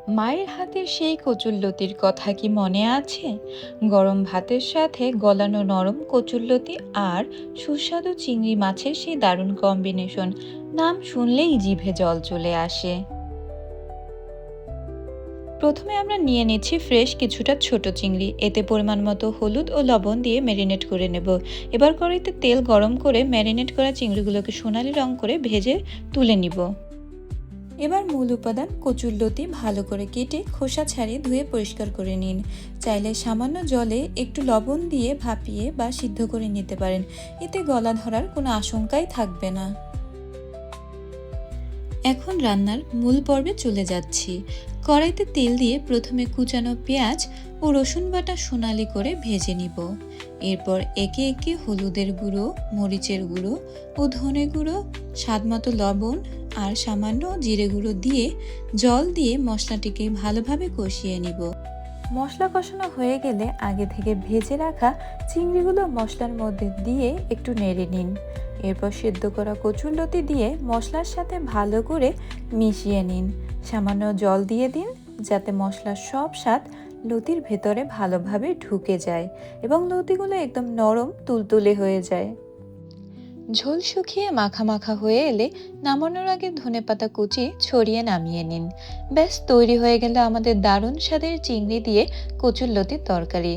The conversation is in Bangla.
মায়ের হাতের সেই কচুরলতির কথা কি মনে আছে? গরম ভাতের সাথে গলানো নরম কচুরলতি আর সুস্বাদু চিংড়ি মাছের সেই দারুণ কম্বিনেশন, নাম শুনলেই জিভে জল চলে আসে। প্রথমে আমরা নিয়ে নিচ্ছি ফ্রেশ কিছুটা ছোট চিংড়ি, এতে পরিমাণ মতো হলুদ ও লবণ দিয়ে ম্যারিনেট করে নেব। এবার কড়াইতে তেল গরম করে ম্যারিনেট করা চিংড়িগুলোকে সোনালি রং করে ভেজে তুলে নিব। এবার মূল উপাদান কচুরলতি ভালো করে কেটে খোসা ছাড়িয়ে ধুয়ে পরিষ্কার করে নিন। চাইলে সামান্য জলে একটু লবণ দিয়ে ভাপিয়ে বা সিদ্ধ করে নিতে পারেন, এতে গলা ধরার কোনো আশঙ্কাই থাকবে না। এখন রান্নার মূল পর্বে চলে যাচ্ছি। কড়াইতে তেল দিয়ে প্রথমে কুচানো পেঁয়াজ ও রসুন বাটা সোনালি করে ভেজে নিব। এরপর একে একে হলুদের গুঁড়ো, মরিচের গুঁড়ো ও ধনে গুঁড়ো, স্বাদমতো লবণ আর সামান্য জিরে গুঁড়ো দিয়ে জল দিয়ে মশলাটিকে ভালোভাবে কষিয়ে নিব। মশলা কষানো হয়ে গেলে আগে থেকে ভেজে রাখা চিংড়িগুলো মশলার মধ্যে দিয়ে একটু নেড়ে নিন। এরপর সেদ্ধ করা কচুরলতি দিয়ে মশলার সাথে ভালো করে মিশিয়ে নিন। সামান্য জল দিয়ে দিন, যাতে মশলার সব স্বাদ লতির ভেতরে ভালোভাবে ঢুকে যায় এবং লতিগুলো একদম নরম তুলতুলে হয়ে যায়। ঝোল শুকিয়ে মাখা মাখা হয়ে এলে নামানোর আগে ধনেপাতা কুচি ছড়িয়ে নামিয়ে নিন। ব্যাস তৈরি হয়ে গেল আমাদের দারুণ স্বাদের চিংড়ি দিয়ে কচুরলতির তরকারি।